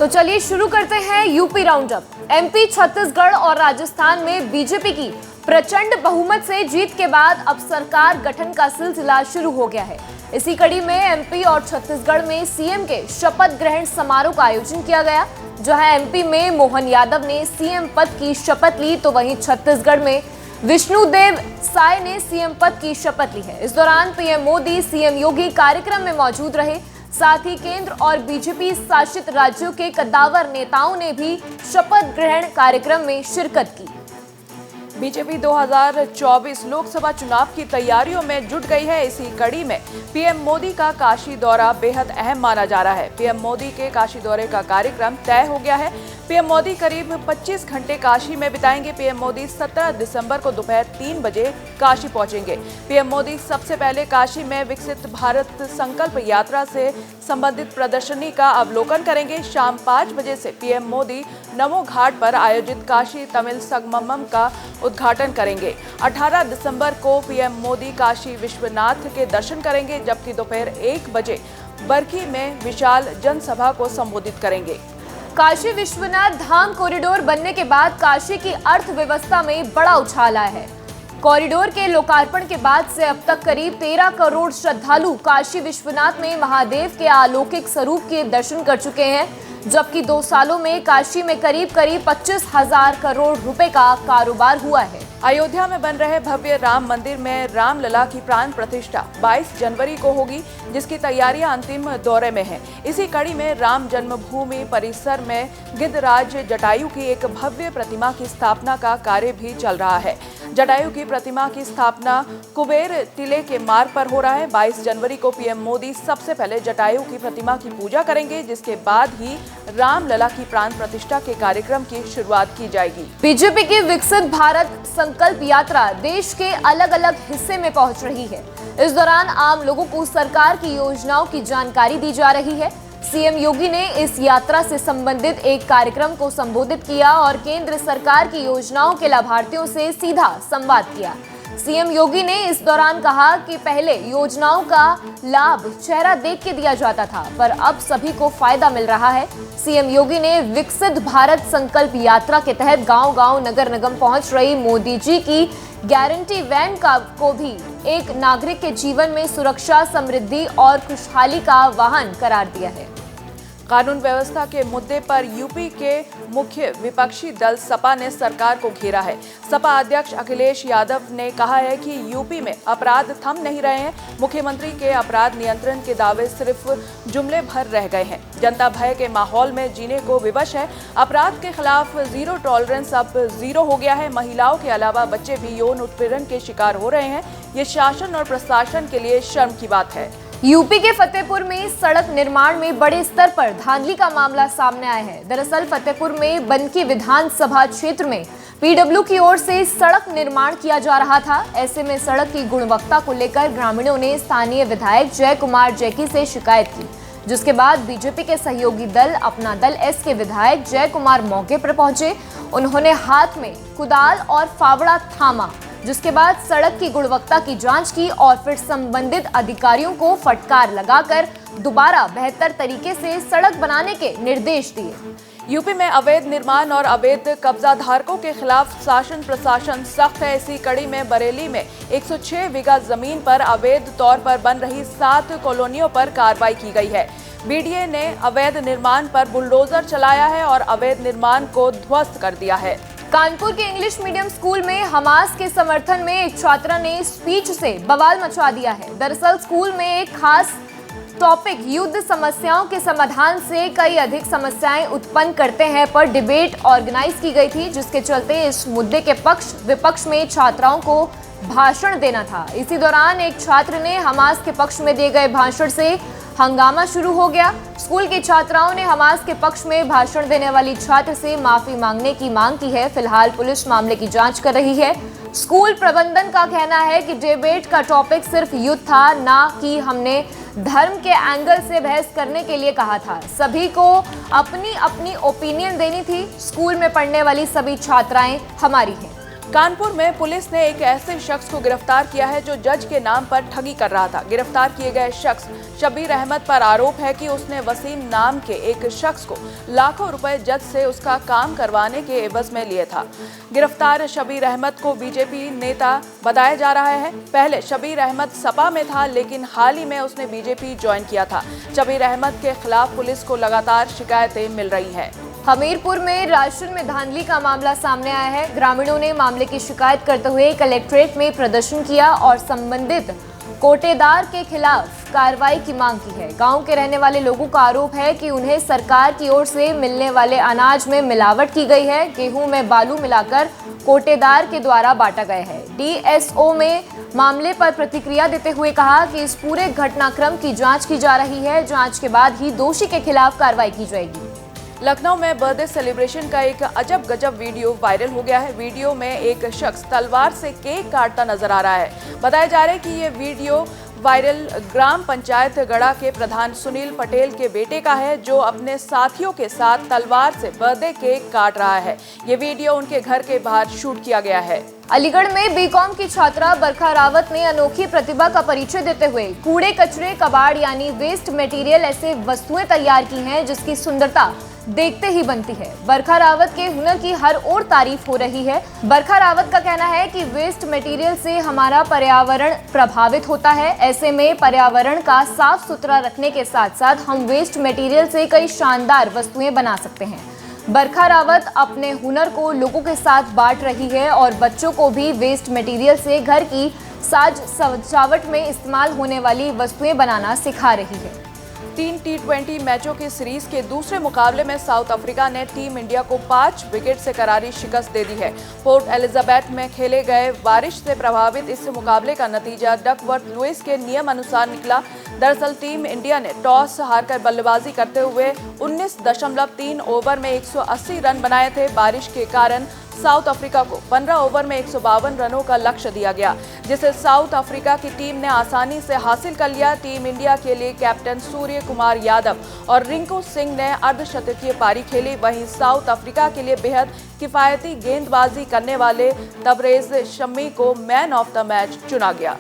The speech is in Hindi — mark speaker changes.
Speaker 1: तो चलिए शुरू करते हैं यूपी राउंडअप। एमपी, छत्तीसगढ़ और राजस्थान में बीजेपी की प्रचंड बहुमत से जीत के बाद अब सरकार गठन का सिलसिला शुरू हो गया है। इसी कड़ी में एमपी और छत्तीसगढ़ में सीएम के शपथ ग्रहण समारोह का आयोजन किया गया। जहां एमपी में मोहन यादव ने सीएम पद की शपथ ली, तो वहीं छत्तीसगढ़ में विष्णुदेव साय ने सीएम पद की शपथ ली है। इस दौरान पीएम मोदी, सीएम योगी कार्यक्रम में मौजूद रहे। साथ ही केंद्र और बीजेपी शासित राज्यों के कद्दावर नेताओं ने भी शपथ ग्रहण कार्यक्रम में शिरकत की।
Speaker 2: बीजेपी 2024 लोकसभा चुनाव की तैयारियों में जुट गई है। इसी कड़ी में पीएम मोदी का काशी दौरा बेहद अहम माना जा रहा है। पीएम मोदी के काशी दौरे का कार्यक्रम तय हो गया है। पीएम मोदी करीब 25 घंटे काशी में बिताएंगे। पीएम मोदी 17 दिसंबर को दोपहर 3 बजे काशी पहुंचेंगे। पीएम मोदी सबसे पहले काशी में विकसित भारत संकल्प यात्रा से संबंधित प्रदर्शनी का अवलोकन करेंगे। शाम 5 बजे से पीएम मोदी नमो घाट पर आयोजित काशी तमिल संगमम का उद्घाटन करेंगे। 18 दिसंबर को पीएम मोदी काशी विश्वनाथ के दर्शन करेंगे, जबकि दोपहर 1 बजे बरखी में विशाल जनसभा को संबोधित करेंगे।
Speaker 1: काशी विश्वनाथ धाम कॉरिडोर बनने के बाद काशी की अर्थव्यवस्था में बड़ा उछाल आया है। कॉरिडोर के लोकार्पण के बाद से अब तक करीब 13 करोड़ श्रद्धालु काशी विश्वनाथ में महादेव के अलौकिक स्वरूप के दर्शन कर चुके हैं, जबकि 2 सालों में काशी में करीब 25,000 करोड़ रुपए का कारोबार हुआ है।
Speaker 2: अयोध्या में बन रहे भव्य राम मंदिर में रामलला की प्राण प्रतिष्ठा 22 जनवरी को होगी, जिसकी तैयारियां अंतिम दौरे में हैं। इसी कड़ी में राम जन्मभूमि परिसर में गिद्धराज जटायु की एक भव्य प्रतिमा की स्थापना का कार्य भी चल रहा है। जटायु की प्रतिमा की स्थापना कुबेर टिले के मार्ग पर हो रहा है। 22 जनवरी को पीएम मोदी सबसे पहले जटायु की प्रतिमा की पूजा करेंगे, जिसके बाद ही रामलला की प्राण प्रतिष्ठा के कार्यक्रम की शुरुआत की जाएगी।
Speaker 1: बीजेपी की विकसित भारत संकल्प यात्रा देश के अलग अलग हिस्से में पहुंच रही है। इस दौरान आम लोगों को सरकार की योजनाओं की जानकारी दी जा रही है। सीएम योगी ने इस यात्रा से संबंधित एक कार्यक्रम को संबोधित किया और केंद्र सरकार की योजनाओं के लाभार्थियों से सीधा संवाद किया। सीएम योगी ने इस दौरान कहा कि पहले योजनाओं का लाभ चेहरा देख के दिया जाता था, पर अब सभी को फायदा मिल रहा है। सीएम योगी ने विकसित भारत संकल्प यात्रा के तहत गांव-गांव, नगर निगम पहुंच रही मोदी जी की गारंटी वैन को भी एक नागरिक के जीवन में सुरक्षा, समृद्धि और खुशहाली का वाहन करार दिया है।
Speaker 2: कानून व्यवस्था के मुद्दे पर यूपी के मुख्य विपक्षी दल सपा ने सरकार को घेरा है। सपा अध्यक्ष अखिलेश यादव ने कहा है कि यूपी में अपराध थम नहीं रहे हैं। मुख्यमंत्री के अपराध नियंत्रण के दावे सिर्फ जुमले भर रह गए हैं। जनता भय के माहौल में जीने को विवश है। अपराध के खिलाफ जीरो टॉलरेंस अब जीरो हो गया है। महिलाओं के अलावा बच्चे भी यौन उत्पीड़न के शिकार हो रहे हैं। ये शासन और प्रशासन के लिए शर्म की बात है।
Speaker 1: यूपी के फतेहपुर में सड़क निर्माण में बड़े स्तर पर धांधली का मामला सामने आया है। दरअसल फतेहपुर में बनकी विधानसभा क्षेत्र में पीडब्ल्यू की ओर से सड़क निर्माण किया जा रहा था। ऐसे में सड़क की गुणवत्ता को लेकर ग्रामीणों ने स्थानीय विधायक जय कुमार जैकी से शिकायत की, जिसके बाद बीजेपी के सहयोगी दल अपना दल एस के विधायक जय कुमार मौके पर पहुंचे। उन्होंने हाथ में कुदाल और फावड़ा थामा, जिसके बाद सड़क की गुणवत्ता की जांच की और फिर संबंधित अधिकारियों को फटकार लगाकर दोबारा बेहतर तरीके से सड़क बनाने के निर्देश दिए।
Speaker 2: यूपी में अवैध निर्माण और अवैध कब्जा धारकों के खिलाफ शासन प्रशासन सख्त है। इसी कड़ी में बरेली में 106 बीघा जमीन पर अवैध तौर पर बन रही 7 कॉलोनियों पर कार्रवाई की गई है। बीडीए ने अवैध निर्माण पर बुलडोजर चलाया है और अवैध निर्माण को ध्वस्त कर दिया है।
Speaker 1: कानपुर के इंग्लिश मीडियम स्कूल में हमास के समर्थन में एक छात्रा ने स्पीच से बवाल मचा दिया है। दरअसल स्कूल में एक खास टॉपिक युद्ध समस्याओं के समाधान से कई अधिक समस्याएं उत्पन्न करते हैं पर डिबेट ऑर्गेनाइज की गई थी, जिसके चलते इस मुद्दे के पक्ष विपक्ष में छात्राओं को भाषण देना था। इसी दौरान एक छात्र ने हमास के पक्ष में दिए गए भाषण से हंगामा शुरू हो गया। स्कूल की छात्राओं ने हमास के पक्ष में भाषण देने वाली छात्र से माफी मांगने की मांग की है। फिलहाल पुलिस मामले की जांच कर रही है। स्कूल प्रबंधन का कहना है कि डिबेट का टॉपिक सिर्फ युद्ध था, ना कि हमने धर्म के एंगल से बहस करने के लिए कहा था। सभी को अपनी अपनी ओपिनियन देनी थी। स्कूल में पढ़ने वाली सभी छात्राएं हमारी हैं।
Speaker 2: कानपुर में पुलिस ने एक ऐसे शख्स को गिरफ्तार किया है जो जज के नाम पर ठगी कर रहा था। गिरफ्तार किए गए शख्स शबीर अहमद पर आरोप है कि उसने वसीम नाम के एक शख्स को लाखों रुपए जज से उसका काम करवाने के एवज में लिए था। गिरफ्तार शबीर अहमद को बीजेपी नेता बताया जा रहा है। पहले शबीर अहमद सपा में था, लेकिन हाल ही में उसने बीजेपी ज्वाइन किया था। शबीर अहमद के खिलाफ पुलिस को लगातार शिकायतें मिल रही है।
Speaker 1: हमीरपुर में राशन में धांधली का मामला सामने आया है। ग्रामीणों ने मामले की शिकायत करते हुए कलेक्ट्रेट में प्रदर्शन किया और संबंधित कोटेदार के खिलाफ कार्रवाई की मांग की है। गांव के रहने वाले लोगों का आरोप है कि उन्हें सरकार की ओर से मिलने वाले अनाज में मिलावट की गई है। गेहूं में बालू मिलाकर कोटेदार के द्वारा बांटा गया है। डीएसओ में मामले पर प्रतिक्रिया देते हुए कहा कि इस पूरे घटनाक्रम की जांच की जा रही है। जांच के बाद ही दोषी के खिलाफ कार्रवाई की जाएगी।
Speaker 2: लखनऊ में बर्थडे सेलिब्रेशन का एक अजब गजब वीडियो वायरल हो गया है। वीडियो में एक शख्स तलवार से केक काटता नजर आ रहा है। बताया जा रहा है कि ये वीडियो वायरल ग्राम पंचायत गड़ा के प्रधान सुनील पटेल के बेटे का है, जो अपने साथियों के साथ तलवार से बर्थडे केक काट रहा है। ये वीडियो उनके घर के बाहर शूट किया गया है।
Speaker 1: अलीगढ़ में बीकॉम की छात्रा बरखा रावत ने अनोखी प्रतिभा का परिचय देते हुए कूड़े कचरे कबाड़ यानी वेस्ट मटेरियल ऐसे वस्तुएं तैयार की हैं जिसकी सुंदरता देखते ही बनती है। बरखा रावत के हुनर की हर ओर तारीफ हो रही है। बरखा रावत का कहना है कि वेस्ट मटेरियल से हमारा पर्यावरण प्रभावित होता है। ऐसे में पर्यावरण का साफ सुथरा रखने के साथ साथ हम वेस्ट मटेरियल से कई शानदार वस्तुएं बना सकते हैं। बरखा रावत अपने हुनर को लोगों के साथ बांट रही है और बच्चों को भी वेस्ट मटेरियल से घर की साज सजावट में इस्तेमाल होने वाली वस्तुएं बनाना सिखा रही है।
Speaker 2: 3 T20 मैचों की सीरीज के दूसरे मुकाबले में साउथ अफ्रीका ने टीम इंडिया को 5 विकेट से करारी शिकस्त दे दी है। पोर्ट एलिजाबेथ में खेले गए बारिश से प्रभावित इस मुकाबले का नतीजा डकवर्थ लुइस के नियम अनुसार निकला। दरअसल टीम इंडिया ने टॉस हारकर बल्लेबाजी करते हुए 19.3 ओवर में 180 रन बनाए थे। बारिश के कारण साउथ अफ्रीका को 15 ओवर में 152 रनों का लक्ष्य दिया गया, जिसे साउथ अफ्रीका की टीम ने आसानी से हासिल कर लिया। टीम इंडिया के लिए कैप्टन सूर्य कुमार यादव और रिंकू सिंह ने अर्धशतकीय पारी खेली। वहीं साउथ अफ्रीका के लिए बेहद किफायती गेंदबाजी करने वाले तबरेज शम्मी को मैन ऑफ द मैच चुना गया।